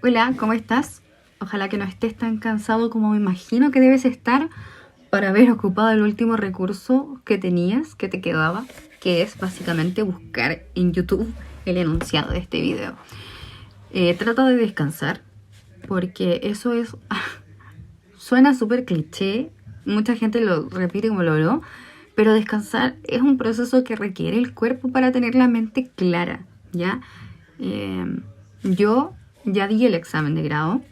Hola, ¿cómo estás? Ojalá que no estés tan cansado como me imagino que debes estar para haber ocupado el último recurso que tenías, que te quedaba, que es básicamente buscar en YouTube el enunciado de este video. Trata de descansar, porque eso es... suena súper cliché, mucha gente lo repite como loro, pero descansar es un proceso que requiere el cuerpo para tener la mente clara, ¿ya? Yo ya di el examen de grado,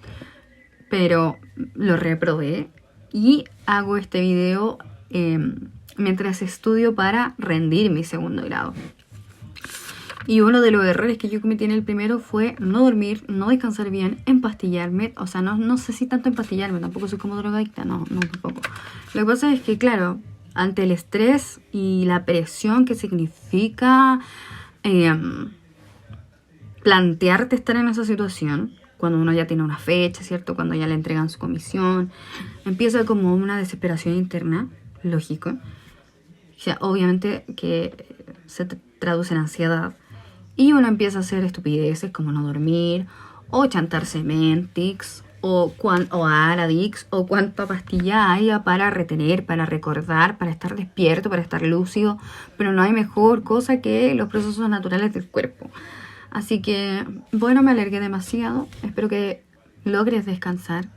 pero lo reprobé y hago este video mientras estudio para rendir mi segundo grado. Y uno de los errores que yo cometí en el primero fue no dormir, no descansar bien, empastillarme. O sea, no sé si tanto empastillarme, tampoco soy como drogadicta, no tampoco. Lo que pasa es que, claro, ante el estrés y la presión que significa plantearte estar en esa situación, cuando uno ya tiene una fecha, ¿cierto? Cuando ya le entregan su comisión, empieza como una desesperación interna, lógico. O sea, obviamente que se traduce en ansiedad. Y uno empieza a hacer estupideces como no dormir, o chantarse Mentix, o Aradix, o cuánta pastilla haya para retener, para recordar, para estar despierto, para estar lúcido. Pero no hay mejor cosa que los procesos naturales del cuerpo. Así que, bueno, me alargué demasiado. Espero que logres descansar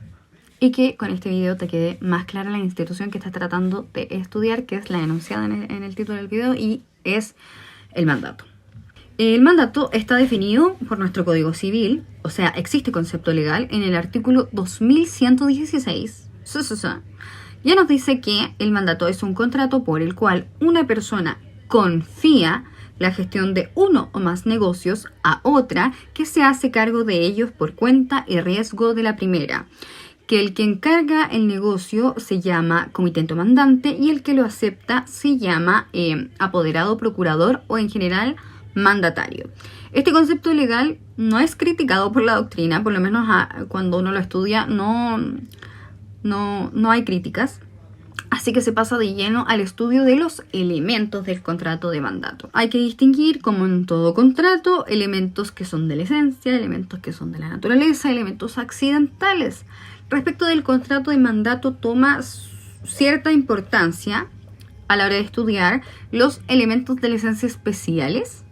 y que con este video te quede más clara la institución que estás tratando de estudiar, que es la enunciada en el título del video, y es el mandato. El mandato está definido por nuestro Código Civil, o sea, existe concepto legal en el artículo 2116. Ya nos dice que el mandato es un contrato por el cual una persona confía la gestión de uno o más negocios a otra que se hace cargo de ellos por cuenta y riesgo de la primera. Que el que encarga el negocio se llama comitente mandante y el que lo acepta se llama apoderado, procurador o en general mandatario. Este concepto legal no es criticado por la doctrina, por lo menos cuando uno lo estudia no hay críticas. Así que se pasa de lleno al estudio de los elementos del contrato de mandato. Hay que distinguir, como en todo contrato, elementos que son de la esencia, elementos que son de la naturaleza, elementos accidentales. Respecto del contrato de mandato, toma cierta importancia a la hora de estudiar los elementos de la esencia especiales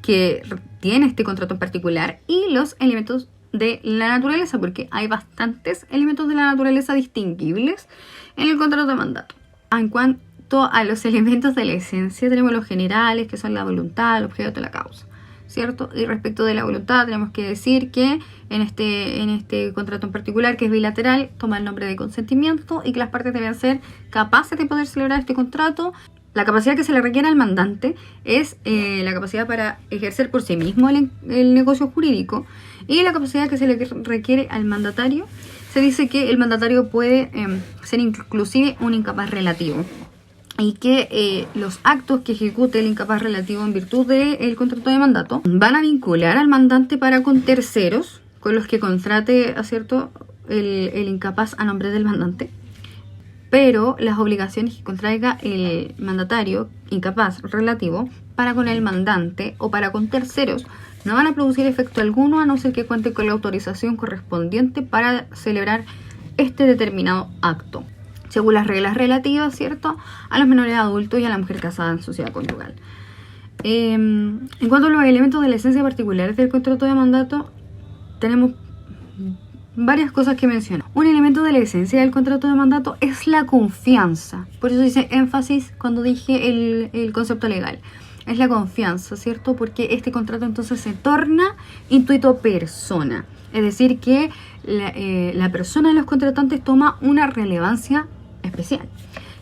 que tiene este contrato en particular y los elementos de la naturaleza, porque hay bastantes elementos de la naturaleza distinguibles en el contrato de mandato. En cuanto a los elementos de la esencia, tenemos los generales, que son la voluntad, el objeto, la causa, ¿cierto? Y respecto de la voluntad, tenemos que decir que en este contrato en particular, que es bilateral, toma el nombre de consentimiento y que las partes deben ser capaces de poder celebrar este contrato. La capacidad que se le requiere al mandante es la capacidad para ejercer por sí mismo el negocio jurídico, y la capacidad que se le requiere al mandatario, se dice que el mandatario puede ser inclusive un incapaz relativo, y que los actos que ejecute el incapaz relativo en virtud del contrato de mandato van a vincular al mandante para con terceros con los que contrate, ¿cierto?, el incapaz a nombre del mandante. Pero las obligaciones que contraiga el mandatario incapaz relativo para con el mandante o para con terceros no van a producir efecto alguno a no ser que cuente con la autorización correspondiente para celebrar este determinado acto, según las reglas relativas, ¿cierto?, a los menores adultos y a la mujer casada en sociedad conyugal. En cuanto a los elementos de la esencia particulares del contrato de mandato, tenemos varias cosas que menciono. Un elemento de la esencia del contrato de mandato es la confianza. Por eso dice énfasis cuando dije el concepto legal. Es la confianza, ¿cierto? Porque este contrato entonces se torna intuito persona. Es decir, que la persona de los contratantes toma una relevancia especial.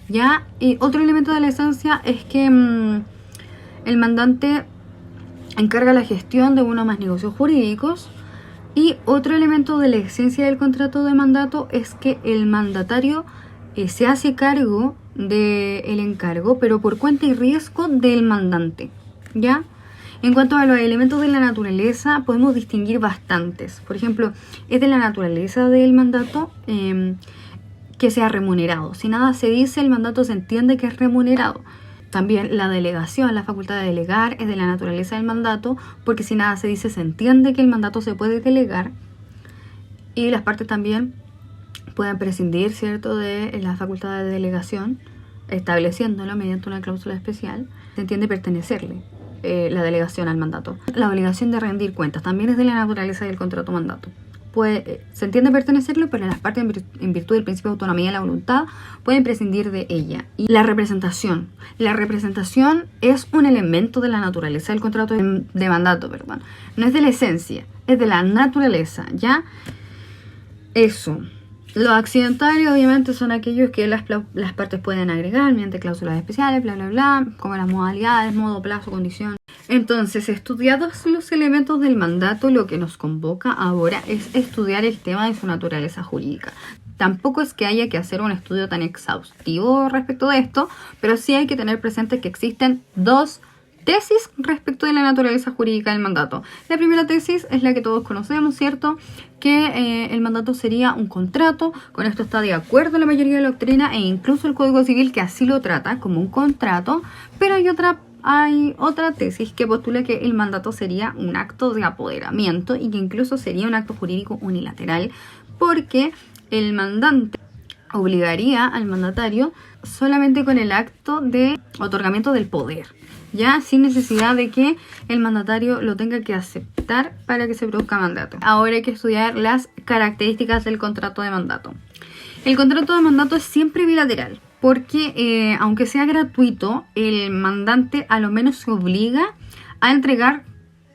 ¿Ya? Y otro elemento de la esencia es que el mandante encarga la gestión de uno o más negocios jurídicos. Y otro elemento de la esencia del contrato de mandato es que el mandatario se hace cargo del encargo, pero por cuenta y riesgo del mandante, ¿ya? En cuanto a los elementos de la naturaleza, podemos distinguir bastantes. Por ejemplo, es de la naturaleza del mandato que sea remunerado. Si nada se dice, el mandato se entiende que es remunerado. También la delegación, la facultad de delegar es de la naturaleza del mandato, porque si nada se dice, se entiende que el mandato se puede delegar, y las partes también pueden prescindir, ¿cierto?, de la facultad de delegación, estableciéndolo mediante una cláusula especial. Se entiende pertenecerle la delegación al mandato. La obligación de rendir cuentas también es de la naturaleza del contrato mandato. Se entiende pertenecerlo, pero las partes, en virtud del principio de autonomía de la voluntad, pueden prescindir de ella. Y la representación. La representación es un elemento de la naturaleza del contrato de mandato, perdón. No es de la esencia, es de la naturaleza, ¿ya? Eso. Los accidentarios obviamente son aquellos que las partes pueden agregar mediante cláusulas especiales, bla, bla, bla, como las modalidades, modo, plazo, condición. Entonces, estudiados los elementos del mandato, lo que nos convoca ahora es estudiar el tema de su naturaleza jurídica. Tampoco es que haya que hacer un estudio tan exhaustivo respecto de esto, pero sí hay que tener presente que existen dos tesis respecto de la naturaleza jurídica del mandato. La primera tesis es la que todos conocemos, ¿cierto? Que el mandato sería un contrato. Con esto está de acuerdo la mayoría de la doctrina e incluso el Código Civil, que así lo trata como un contrato. Pero hay otra tesis que postula que el mandato sería un acto de apoderamiento y que incluso sería un acto jurídico unilateral, porque el mandante obligaría al mandatario solamente con el acto de otorgamiento del poder, ya sin necesidad de que el mandatario lo tenga que aceptar para que se produzca mandato. Ahora hay que estudiar las características del contrato de mandato. El contrato de mandato es siempre bilateral, porque aunque sea gratuito, el mandante a lo menos se obliga a entregar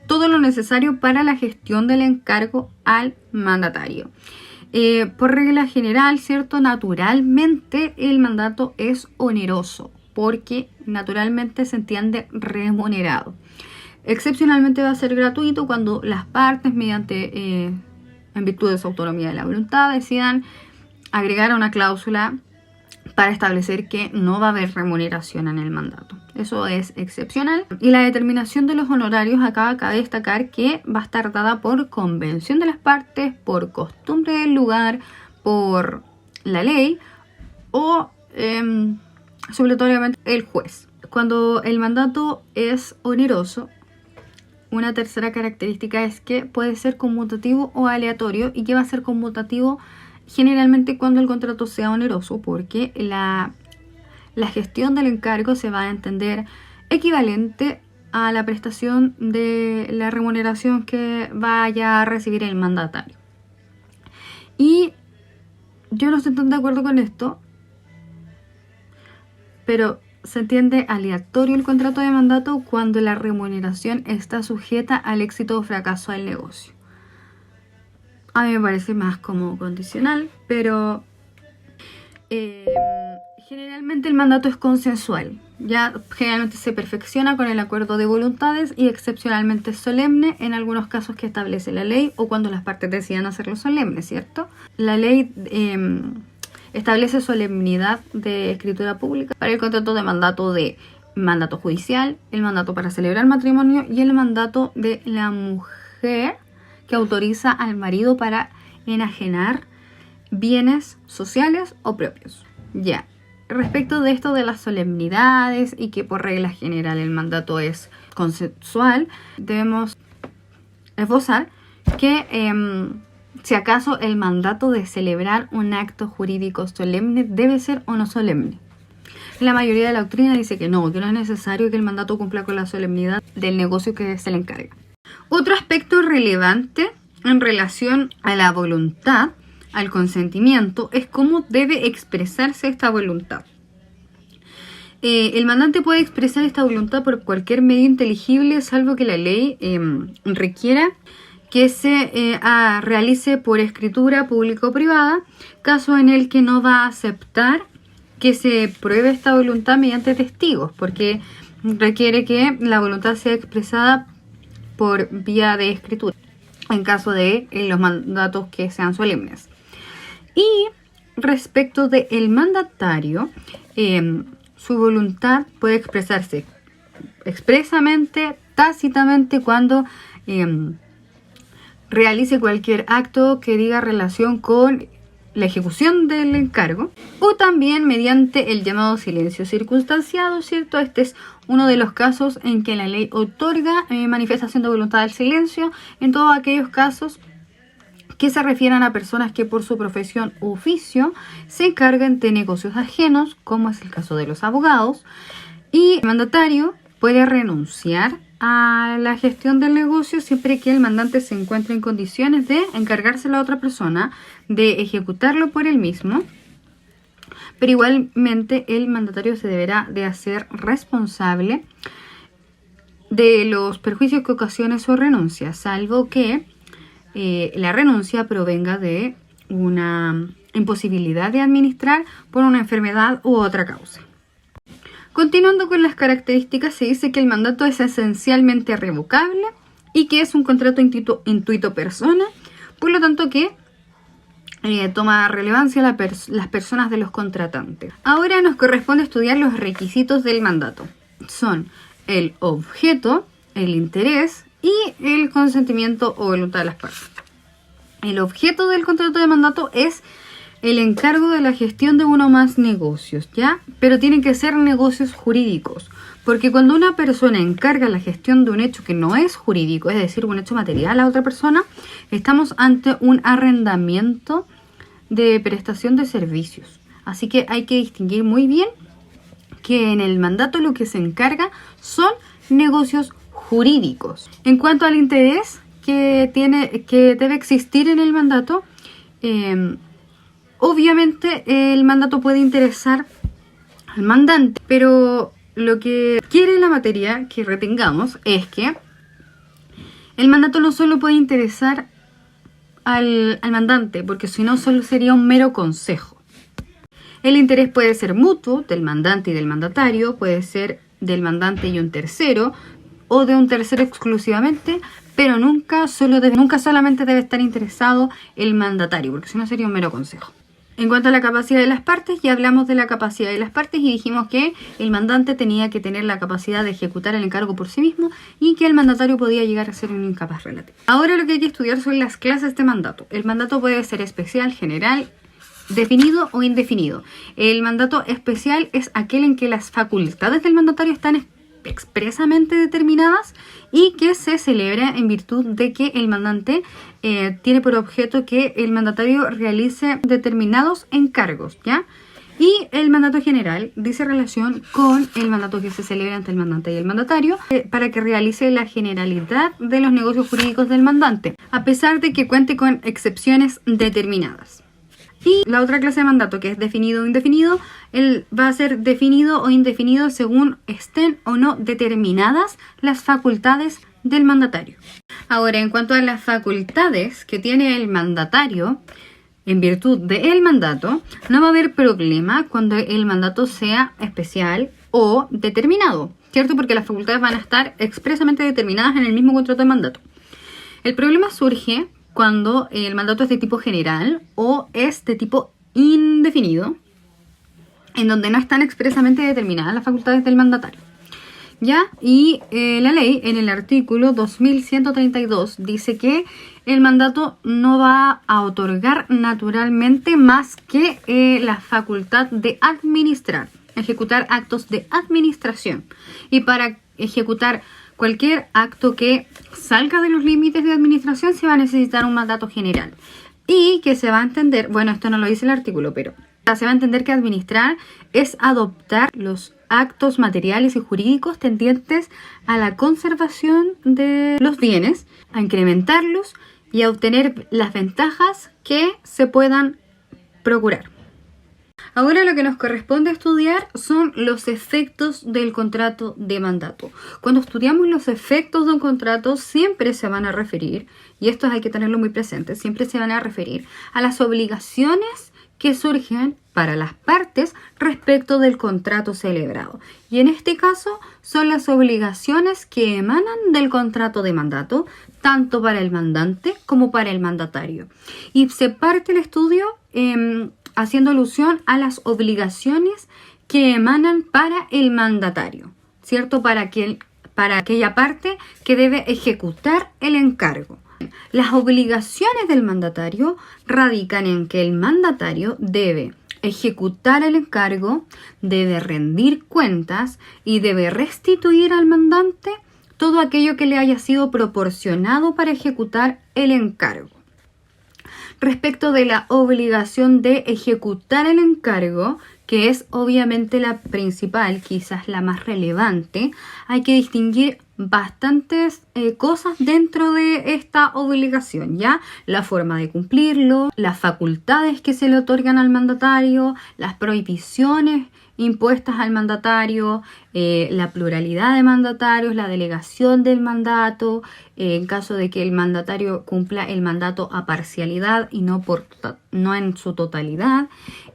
todo lo necesario para la gestión del encargo al mandatario. Por regla general, ¿cierto? Naturalmente el mandato es oneroso, porque naturalmente se entiende remunerado. Excepcionalmente va a ser gratuito cuando las partes, mediante, en virtud de su autonomía de la voluntad, decidan agregar una cláusula para establecer que no va a haber remuneración en el mandato. Eso es excepcional. Y la determinación de los honorarios, acá cabe destacar que va a estar dada por convención de las partes, por costumbre del lugar, por la ley o supletoriamente el juez. Cuando el mandato es oneroso, una tercera característica es que puede ser conmutativo o aleatorio, y que va a ser conmutativo generalmente cuando el contrato sea oneroso, porque la gestión del encargo se va a entender equivalente a la prestación de la remuneración que vaya a recibir el mandatario. Y yo no estoy tan de acuerdo con esto, pero se entiende aleatorio el contrato de mandato cuando la remuneración está sujeta al éxito o fracaso del negocio. A mí me parece más como condicional, pero generalmente el mandato es consensual. Ya generalmente se perfecciona con el acuerdo de voluntades y excepcionalmente solemne en algunos casos que establece la ley o cuando las partes decidan hacerlo solemne, ¿cierto? La ley establece solemnidad de escritura pública para el contrato de mandato judicial, el mandato para celebrar matrimonio y el mandato de la mujer que autoriza al marido para enajenar bienes sociales o propios. Ya, respecto de esto de las solemnidades y que por regla general el mandato es consensual, debemos esbozar que si acaso el mandato de celebrar un acto jurídico solemne debe ser o no solemne. La mayoría de la doctrina dice que no es necesario que el mandato cumpla con la solemnidad del negocio que se le encarga. Otro aspecto relevante en relación a la voluntad, al consentimiento, es cómo debe expresarse esta voluntad. El mandante puede expresar esta voluntad por cualquier medio inteligible, salvo que la ley requiera que se realice por escritura pública o privada, caso en el que no va a aceptar que se pruebe esta voluntad mediante testigos, porque requiere que la voluntad sea expresada por vía de escritura, en caso de los mandatos que sean solemnes. Y respecto del mandatario, su voluntad puede expresarse expresamente, tácitamente, cuando realice cualquier acto que diga relación con la ejecución del encargo, o también mediante el llamado silencio circunstanciado, ¿cierto? Este es uno de los casos en que la ley otorga manifestación de voluntad del silencio en todos aquellos casos que se refieran a personas que por su profesión u oficio se encarguen de negocios ajenos, como es el caso de los abogados, y el mandatario puede renunciar a la gestión del negocio siempre que el mandante se encuentre en condiciones de encargárselo a otra persona, de ejecutarlo por él mismo, pero igualmente el mandatario se deberá de hacer responsable de los perjuicios que ocasione su renuncia, salvo que la renuncia provenga de una imposibilidad de administrar por una enfermedad u otra causa. Continuando con las características, se dice que el mandato es esencialmente revocable y que es un contrato intuito persona, por lo tanto que toma relevancia las personas de los contratantes. Ahora nos corresponde estudiar los requisitos del mandato. Son el objeto, el interés y el consentimiento o voluntad de las partes. El objeto del contrato de mandato es el encargo de la gestión de uno o más negocios, ¿ya? Pero tienen que ser negocios jurídicos, porque cuando una persona encarga la gestión de un hecho que no es jurídico, es decir, un hecho material a otra persona, estamos ante un arrendamiento de prestación de servicios. Así que hay que distinguir muy bien que en el mandato lo que se encarga son negocios jurídicos. En cuanto al interés que debe existir en el mandato, obviamente el mandato puede interesar al mandante, pero lo que quiere la materia que retengamos es que el mandato no solo puede interesar al mandante, porque si no solo sería un mero consejo. El interés puede ser mutuo del mandante y del mandatario, puede ser del mandante y un tercero, o de un tercero exclusivamente, pero nunca solamente debe estar interesado el mandatario, porque si no sería un mero consejo. En cuanto a la capacidad de las partes, ya hablamos de la capacidad de las partes y dijimos que el mandante tenía que tener la capacidad de ejecutar el encargo por sí mismo y que el mandatario podía llegar a ser un incapaz relativo. Ahora lo que hay que estudiar son las clases de mandato. El mandato puede ser especial, general, definido o indefinido. El mandato especial es aquel en que las facultades del mandatario están expresamente determinadas y que se celebra en virtud de que el mandante tiene por objeto que el mandatario realice determinados encargos, ¿ya? Y el mandato general dice relación con el mandato que se celebra entre el mandante y el mandatario para que realice la generalidad de los negocios jurídicos del mandante, a pesar de que cuente con excepciones determinadas. Y la otra clase de mandato, que es definido o indefinido, él va a ser definido o indefinido según estén o no determinadas las facultades del mandatario. Ahora, en cuanto a las facultades que tiene el mandatario, en virtud del mandato, no va a haber problema cuando el mandato sea especial o determinado, ¿cierto? Porque las facultades van a estar expresamente determinadas en el mismo contrato de mandato. El problema surge cuando el mandato es de tipo general o es de tipo indefinido, en donde no están expresamente determinadas las facultades del mandatario. ¿Ya? Y la ley en el artículo 2132 dice que el mandato no va a otorgar naturalmente más que la facultad de administrar, ejecutar actos de administración. Y para ejecutar cualquier acto que salga de los límites de administración se va a necesitar un mandato general. Y que se va a entender, bueno, esto no lo dice el artículo, pero se va a entender que administrar es adoptar los actos materiales y jurídicos tendientes a la conservación de los bienes, a incrementarlos y a obtener las ventajas que se puedan procurar. Ahora lo que nos corresponde estudiar son los efectos del contrato de mandato. Cuando estudiamos los efectos de un contrato siempre se van a referir, y esto hay que tenerlo muy presente, siempre se van a referir a las obligaciones que surgen para las partes respecto del contrato celebrado. Y en este caso son las obligaciones que emanan del contrato de mandato, tanto para el mandante como para el mandatario. Y se parte el estudio haciendo alusión a las obligaciones que emanan para el mandatario, ¿cierto? Para aquella parte que debe ejecutar el encargo. Las obligaciones del mandatario radican en que el mandatario debe ejecutar el encargo, debe rendir cuentas y debe restituir al mandante todo aquello que le haya sido proporcionado para ejecutar el encargo. Respecto de la obligación de ejecutar el encargo, que es obviamente la principal, quizás la más relevante, hay que distinguir bastantes cosas dentro de esta obligación, ¿ya? La forma de cumplirlo, las facultades que se le otorgan al mandatario, las prohibiciones impuestas al mandatario, la pluralidad de mandatarios, la delegación del mandato, en caso de que el mandatario cumpla el mandato a parcialidad y no en su totalidad,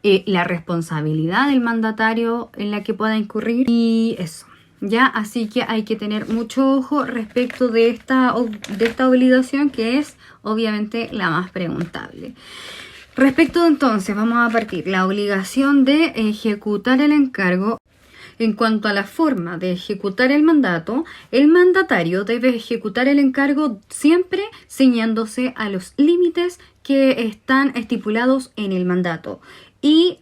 la responsabilidad del mandatario en la que pueda incurrir y eso. ¿Ya? Así que hay que tener mucho ojo respecto de esta obligación, que es obviamente la más preguntable. Respecto entonces, vamos a partir la obligación de ejecutar el encargo. En cuanto a la forma de ejecutar el mandato, el mandatario debe ejecutar el encargo siempre ciñéndose a los límites que están estipulados en el mandato y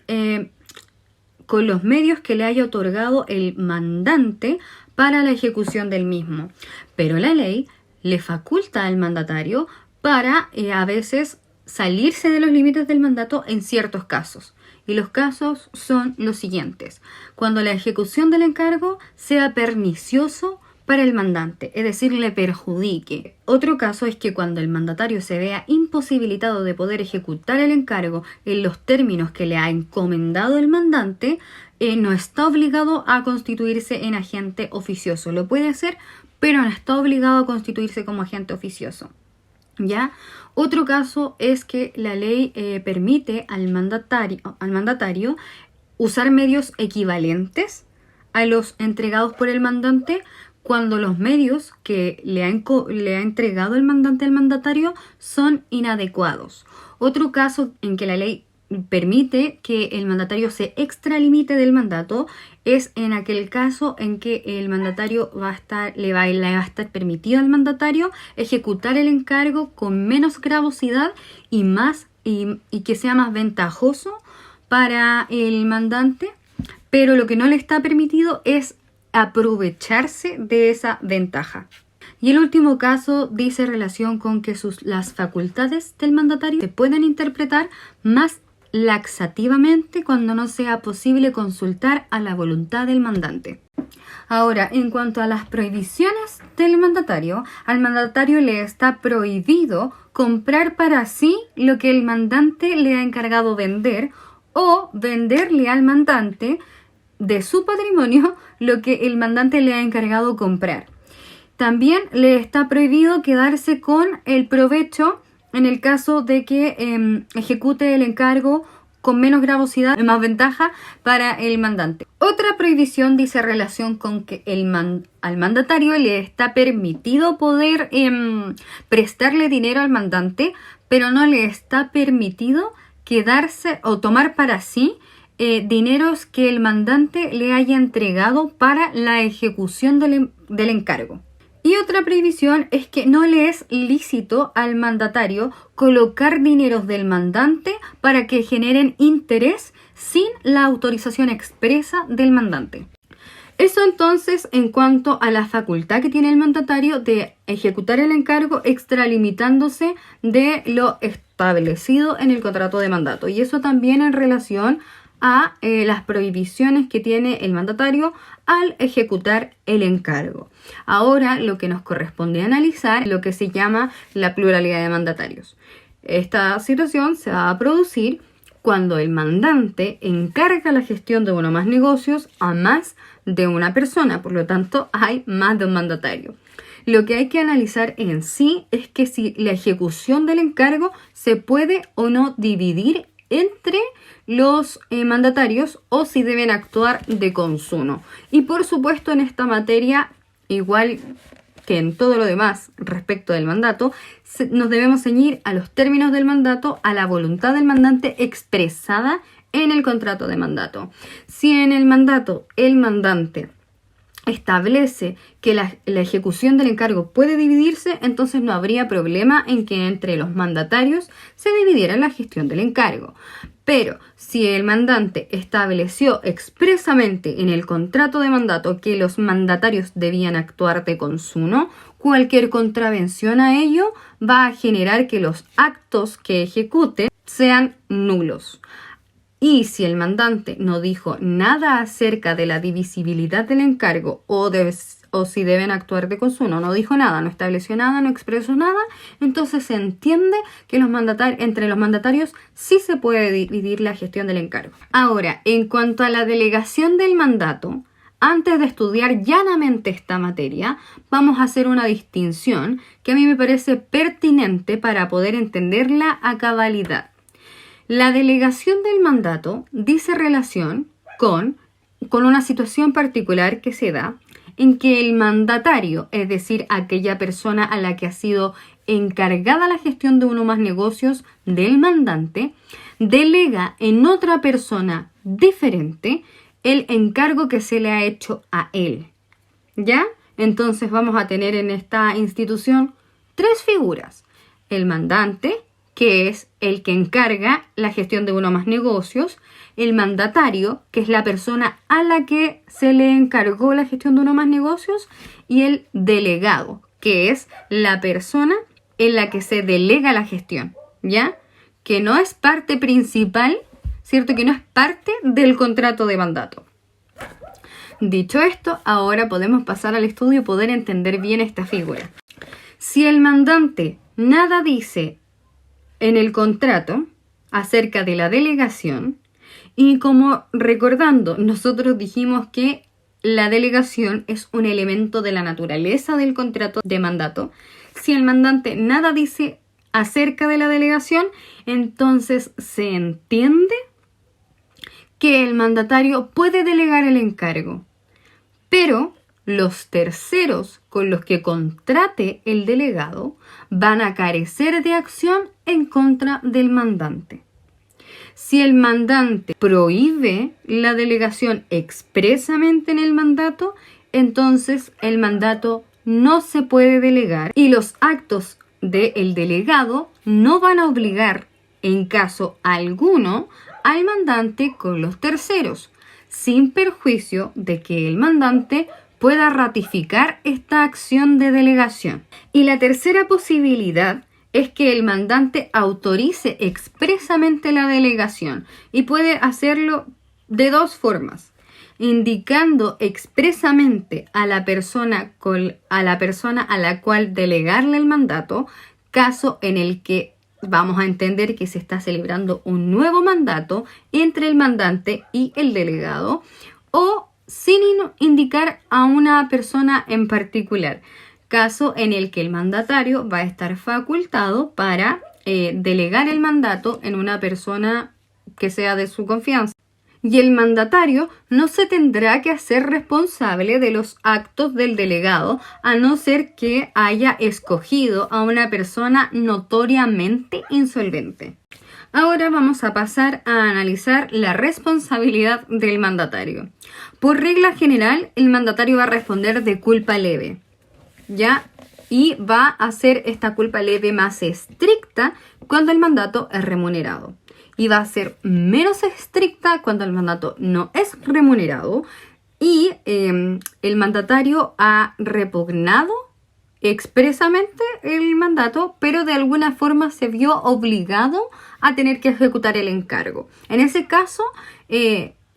con los medios que le haya otorgado el mandante para la ejecución del mismo. Pero la ley le faculta al mandatario para a veces salirse de los límites del mandato en ciertos casos. Y los casos son los siguientes: cuando la ejecución del encargo sea pernicioso para el mandante, es decir, le perjudique. Otro caso es que cuando el mandatario se vea imposibilitado de poder ejecutar el encargo en los términos que le ha encomendado el mandante, no está obligado a constituirse en agente oficioso. Lo puede hacer, pero no está obligado a constituirse como agente oficioso. ¿Ya? Otro caso es que la ley permite al mandatario usar medios equivalentes a los entregados por el mandante cuando los medios que le ha entregado el mandante al mandatario son inadecuados. Otro caso en que la ley permite que el mandatario se extralimite del mandato es en aquel caso en que el mandatario le va a estar permitido al mandatario ejecutar el encargo con menos gravosidad y que sea más ventajoso para el mandante, pero lo que no le está permitido es aprovecharse de esa ventaja. Y el último caso dice relación con que las facultades del mandatario se pueden interpretar más laxativamente cuando no sea posible consultar a la voluntad del mandante. Ahora, en cuanto a las prohibiciones del mandatario, al mandatario le está prohibido comprar para sí lo que el mandante le ha encargado vender o venderle al mandante de su patrimonio lo que el mandante le ha encargado comprar. También le está prohibido quedarse con el provecho en el caso de que ejecute el encargo con menos gravosidad y más ventaja para el mandante. Otra prohibición dice relación con que al mandatario le está permitido poder prestarle dinero al mandante, pero no le está permitido quedarse o tomar para sí dineros que el mandante le haya entregado para la ejecución del encargo. Y otra prohibición es que no le es lícito al mandatario colocar dineros del mandante para que generen interés sin la autorización expresa del mandante. Eso entonces en cuanto a la facultad que tiene el mandatario de ejecutar el encargo extralimitándose de lo establecido en el contrato de mandato. Y eso también en relación a las prohibiciones que tiene el mandatario al ejecutar el encargo. Ahora lo que nos corresponde analizar es lo que se llama la pluralidad de mandatarios. Esta situación se va a producir cuando el mandante encarga la gestión de uno o más negocios a más de una persona, por lo tanto hay más de un mandatario. Lo que hay que analizar en sí es que si la ejecución del encargo se puede o no dividir entre los mandatarios o si deben actuar de consuno. Y por supuesto en esta materia, igual que en todo lo demás respecto del mandato, nos debemos ceñir a los términos del mandato, a la voluntad del mandante expresada en el contrato de mandato. Si en el mandato el mandante establece que la ejecución del encargo puede dividirse, entonces no habría problema en que entre los mandatarios se dividiera la gestión del encargo. Pero si el mandante estableció expresamente en el contrato de mandato que los mandatarios debían actuar de consuno, cualquier contravención a ello va a generar que los actos que ejecute sean nulos. Y si el mandante no dijo nada acerca de la divisibilidad del encargo o si deben actuar de consuno, no dijo nada, no estableció nada, no expresó nada, entonces se entiende que entre los mandatarios sí se puede dividir la gestión del encargo. Ahora, en cuanto a la delegación del mandato, antes de estudiar llanamente esta materia, vamos a hacer una distinción que a mí me parece pertinente para poder entenderla a cabalidad. La delegación del mandato dice relación con una situación particular que se da en que el mandatario, es decir, aquella persona a la que ha sido encargada la gestión de uno o más negocios del mandante, delega en otra persona diferente el encargo que se le ha hecho a él. ¿Ya? Entonces vamos a tener en esta institución 3 figuras. El mandante, que es el que encarga la gestión de uno o más negocios, el mandatario, que es la persona a la que se le encargó la gestión de uno o más negocios, y el delegado, que es la persona en la que se delega la gestión, ¿ya? Que no es parte principal, ¿cierto? Que no es parte del contrato de mandato. Dicho esto, ahora podemos pasar al estudio y poder entender bien esta figura. Si el mandante nada dice en el contrato acerca de la delegación, y como recordando, nosotros dijimos que la delegación es un elemento de la naturaleza del contrato de mandato. Si el mandante nada dice acerca de la delegación, entonces se entiende que el mandatario puede delegar el encargo, pero los terceros con los que contrate el delegado van a carecer de acción en contra del mandante. Si el mandante prohíbe la delegación expresamente en el mandato, entonces el mandato no se puede delegar y los actos del delegado no van a obligar en caso alguno al mandante con los terceros, sin perjuicio de que el mandante pueda ratificar esta acción de delegación. Y la tercera posibilidad es que el mandante autorice expresamente la delegación y puede hacerlo de 2 formas: indicando expresamente a la persona a la cual delegarle el mandato, caso en el que vamos a entender que se está celebrando un nuevo mandato entre el mandante y el delegado, o sin indicar a una persona en particular, caso en el que el mandatario va a estar facultado para delegar el mandato en una persona que sea de su confianza. Y el mandatario no se tendrá que hacer responsable de los actos del delegado, a no ser que haya escogido a una persona notoriamente insolvente. Ahora vamos a pasar a analizar la responsabilidad del mandatario. Por regla general, el mandatario va a responder de culpa leve, ¿ya? Y va a hacer esta culpa leve más estricta cuando el mandato es remunerado. Y va a ser menos estricta cuando el mandato no es remunerado y el mandatario ha repugnado expresamente el mandato, pero de alguna forma se vio obligado a tener que ejecutar el encargo. En ese caso,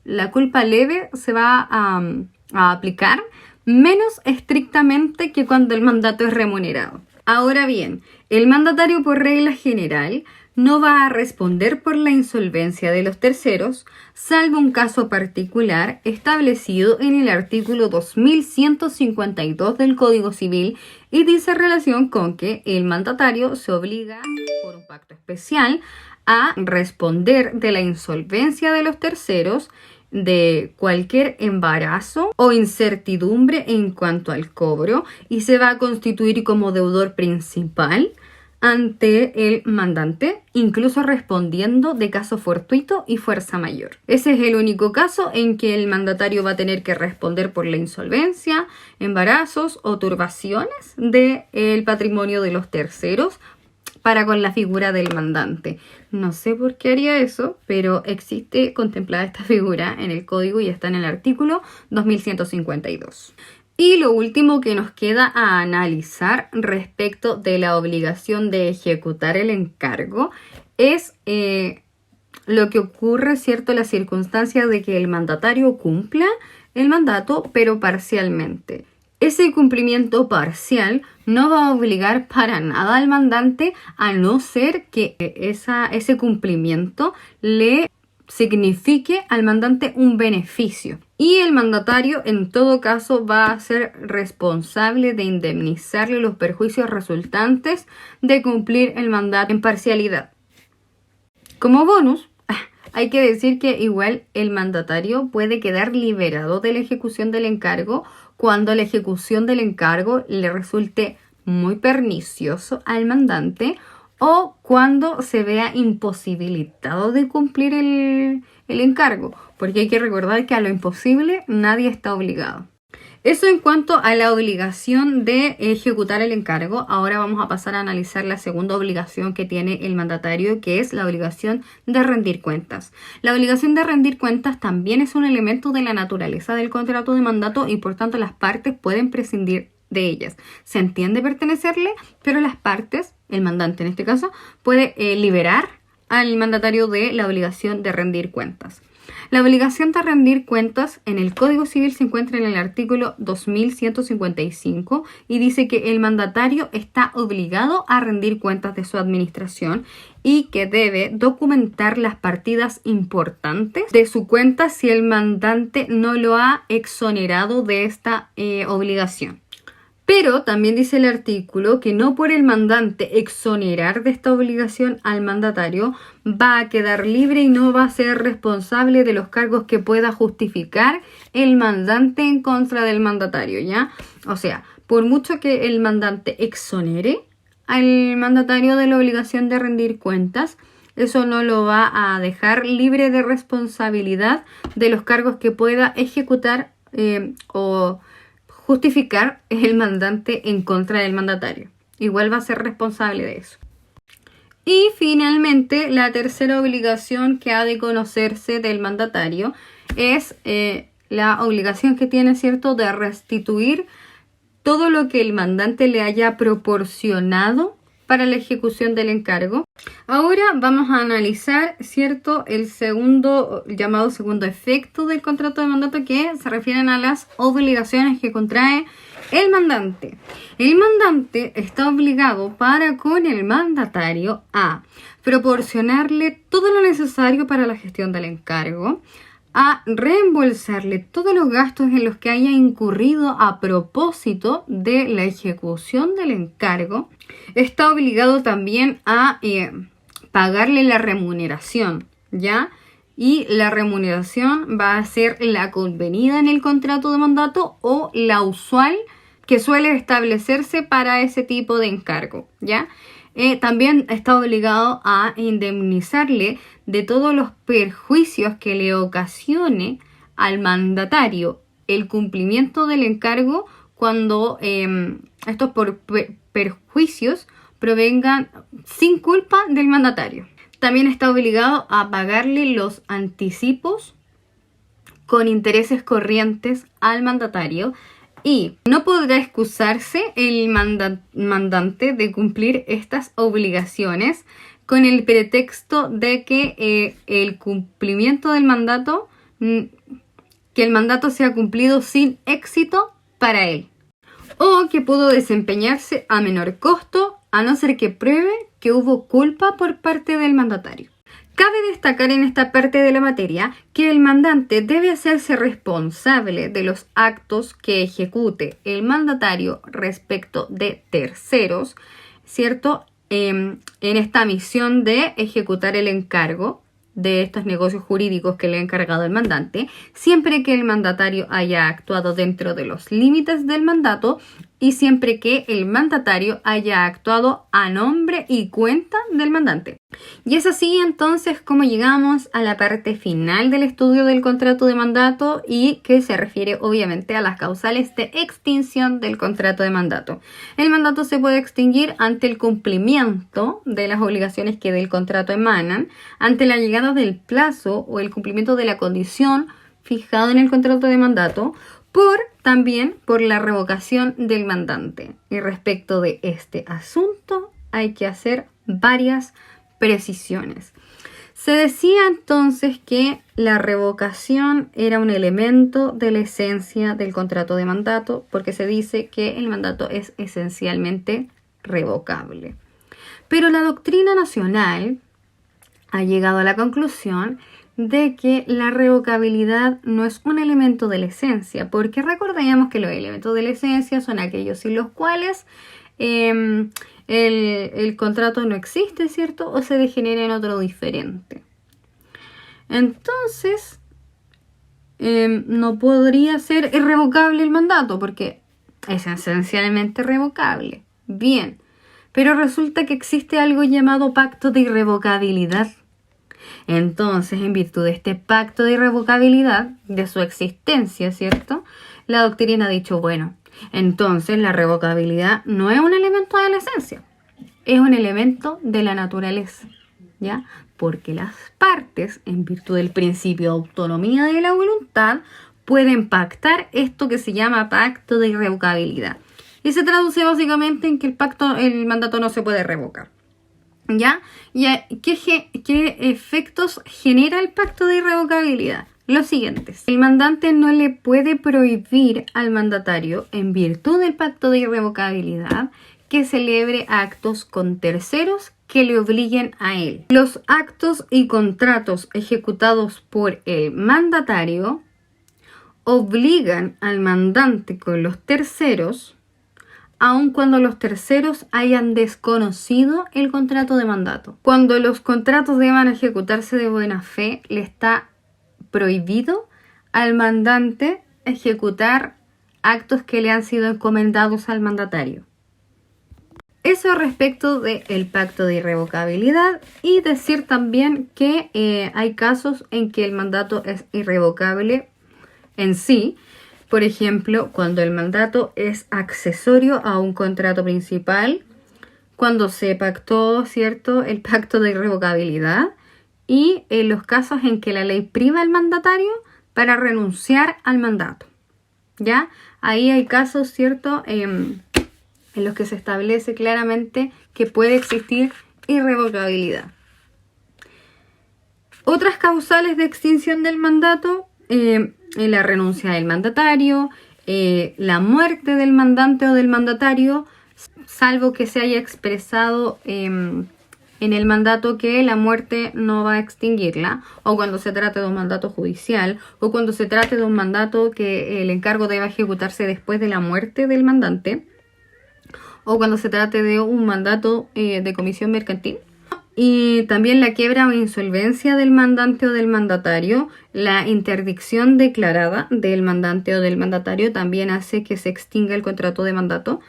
la culpa leve se va a aplicar menos estrictamente que cuando el mandato es remunerado. Ahora bien, el mandatario por regla general no va a responder por la insolvencia de los terceros, salvo un caso particular establecido en el artículo 2152 del Código Civil y dice relación con que el mandatario se obliga, por un pacto especial, a responder de la insolvencia de los terceros, de cualquier embarazo o incertidumbre en cuanto al cobro, y se va a constituir como deudor principal ante el mandante, incluso respondiendo de caso fortuito y fuerza mayor. Ese es el único caso en que el mandatario va a tener que responder por la insolvencia, embarazos o turbaciones del patrimonio de los terceros para con la figura del mandante. No sé por qué haría eso, pero existe contemplada esta figura en el código y está en el artículo 2152. Y lo último que nos queda a analizar respecto de la obligación de ejecutar el encargo es lo que ocurre, ¿cierto? La circunstancia de que el mandatario cumpla el mandato, pero parcialmente. Ese cumplimiento parcial no va a obligar para nada al mandante, a no ser que ese cumplimiento le signifique al mandante un beneficio. Y el mandatario en todo caso va a ser responsable de indemnizarle los perjuicios resultantes de cumplir el mandato en parcialidad. Como bonus, hay que decir que igual el mandatario puede quedar liberado de la ejecución del encargo cuando la ejecución del encargo le resulte muy pernicioso al mandante o cuando se vea imposibilitado de cumplir el encargo, porque hay que recordar que a lo imposible nadie está obligado. Eso en cuanto a la obligación de ejecutar el encargo. Ahora vamos a pasar a analizar la segunda obligación que tiene el mandatario, que es la obligación de rendir cuentas. La obligación de rendir cuentas también es un elemento de la naturaleza del contrato de mandato y por tanto las partes pueden prescindir de ellas. Se entiende pertenecerle, pero las partes, el mandante en este caso, puede liberar al mandatario de la obligación de rendir cuentas. La obligación de rendir cuentas en el Código Civil se encuentra en el artículo 2155 y dice que el mandatario está obligado a rendir cuentas de su administración y que debe documentar las partidas importantes de su cuenta si el mandante no lo ha exonerado de esta obligación. Pero también dice el artículo que no por el mandante exonerar de esta obligación al mandatario va a quedar libre y no va a ser responsable de los cargos que pueda justificar el mandante en contra del mandatario, ¿ya? O sea, por mucho que el mandante exonere al mandatario de la obligación de rendir cuentas, eso no lo va a dejar libre de responsabilidad de los cargos que pueda ejecutar o justificar el mandante en contra del mandatario. Igual va a ser responsable de eso. Y finalmente, la tercera obligación que ha de conocerse del mandatario es la obligación que tiene, ¿cierto?, de restituir todo lo que el mandante le haya proporcionado para la ejecución del encargo. Ahora vamos a analizar, ¿cierto?, el llamado segundo efecto del contrato de mandato, que se refieren a las obligaciones que contrae el mandante. El mandante está obligado para con el mandatario a proporcionarle todo lo necesario para la gestión del encargo, a reembolsarle todos los gastos en los que haya incurrido a propósito de la ejecución del encargo. Está obligado también a pagarle la remuneración, ¿ya? Y la remuneración va a ser la convenida en el contrato de mandato o la usual que suele establecerse para ese tipo de encargo, ¿ya? También está obligado a indemnizarle de todos los perjuicios que le ocasione al mandatario el cumplimiento del encargo cuando estos perjuicios provengan sin culpa del mandatario. También está obligado a pagarle los anticipos con intereses corrientes al mandatario. Y no podrá excusarse el mandante de cumplir estas obligaciones con el pretexto de que el cumplimiento del mandato, que el mandato sea cumplido sin éxito para él, o que pudo desempeñarse a menor costo, a no ser que pruebe que hubo culpa por parte del mandatario. Cabe destacar en esta parte de la materia que el mandante debe hacerse responsable de los actos que ejecute el mandatario respecto de terceros, ¿cierto? En esta misión de ejecutar el encargo de estos negocios jurídicos que le ha encargado el mandante, siempre que el mandatario haya actuado dentro de los límites del mandato y siempre que el mandatario haya actuado a nombre y cuenta del mandante. Y es así entonces como llegamos a la parte final del estudio del contrato de mandato y que se refiere obviamente a las causales de extinción del contrato de mandato. El mandato se puede extinguir ante el cumplimiento de las obligaciones que del contrato emanan, ante la llegada del plazo o el cumplimiento de la condición fijado en el contrato de mandato, también por la revocación del mandante. Y respecto de este asunto hay que hacer varias precisiones. Se decía entonces que la revocación era un elemento de la esencia del contrato de mandato porque se dice que el mandato es esencialmente revocable. Pero la doctrina nacional ha llegado a la conclusión de que la revocabilidad no es un elemento de la esencia, porque recordemos que los elementos de la esencia son aquellos sin los cuales el contrato no existe, ¿cierto? O se degenera en otro diferente. Entonces, no podría ser irrevocable el mandato, porque es esencialmente revocable. Bien, pero resulta que existe algo llamado pacto de irrevocabilidad. Entonces, en virtud de este pacto de irrevocabilidad, de su existencia, ¿cierto? La doctrina ha dicho, bueno, entonces la revocabilidad no es un elemento de la esencia, es un elemento de la naturaleza, ¿ya? Porque las partes, en virtud del principio de autonomía de la voluntad, pueden pactar esto que se llama pacto de irrevocabilidad. Y se traduce básicamente en que el mandato no se puede revocar. ¿Ya? ¿Qué efectos genera el pacto de irrevocabilidad? Los siguientes. El mandante no le puede prohibir al mandatario, en virtud del pacto de irrevocabilidad, que celebre actos con terceros que le obliguen a él. Los actos y contratos ejecutados por el mandatario obligan al mandante con los terceros, aun cuando los terceros hayan desconocido el contrato de mandato. Cuando los contratos deban ejecutarse de buena fe, le está prohibido al mandante ejecutar actos que le han sido encomendados al mandatario. Eso respecto del pacto de irrevocabilidad, y decir también que hay casos en que el mandato es irrevocable en sí. Por ejemplo, cuando el mandato es accesorio a un contrato principal, cuando se pactó, ¿cierto?, el pacto de irrevocabilidad, y en los casos en que la ley priva al mandatario para renunciar al mandato, ¿ya? Ahí hay casos, ¿cierto?, en los que se establece claramente que puede existir irrevocabilidad. Otras causales de extinción del mandato, la renuncia del mandatario, la muerte del mandante o del mandatario, salvo que se haya expresado en el mandato que la muerte no va a extinguirla, o cuando se trate de un mandato judicial, o cuando se trate de un mandato que el encargo deba ejecutarse después de la muerte del mandante, o cuando se trate de un mandato de comisión mercantil. Y también la quiebra o insolvencia del mandante o del mandatario, la interdicción declarada del mandante o del mandatario también hace que se extinga el contrato de mandato.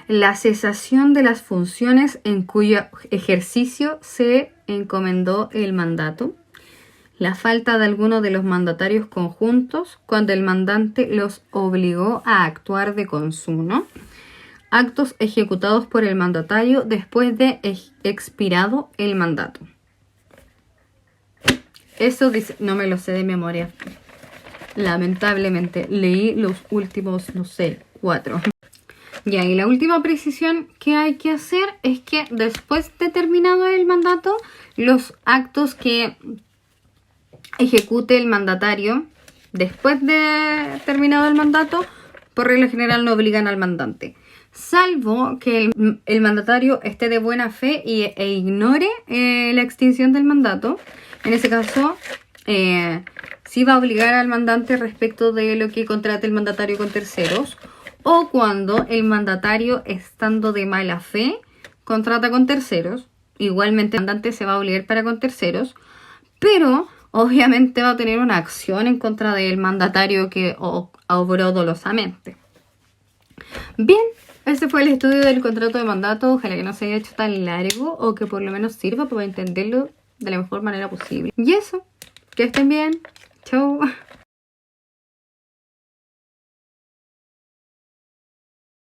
La cesación de las funciones en cuyo ejercicio se encomendó el mandato. La falta de alguno de los mandatarios conjuntos cuando el mandante los obligó a actuar de consuno. Actos ejecutados por el mandatario después de expirado el mandato. Eso dice, no me lo sé de memoria. Lamentablemente, leí los últimos, 4. Ya, y la última precisión que hay que hacer es que después de terminado el mandato, los actos que ejecute el mandatario después de terminado el mandato, por regla general no obligan al mandante. Salvo que el mandatario esté de buena fe e ignore la extinción del mandato. En ese caso, sí va a obligar al mandante respecto de lo que contrate el mandatario con terceros. O cuando el mandatario, estando de mala fe, contrata con terceros. Igualmente el mandante se va a obligar para con terceros. Pero obviamente va a tener una acción en contra del mandatario que obró dolosamente. Bien, ese fue el estudio del contrato de mandato. Ojalá que no se haya hecho tan largo o que por lo menos sirva para entenderlo de la mejor manera posible. Y eso, que estén bien. Chau.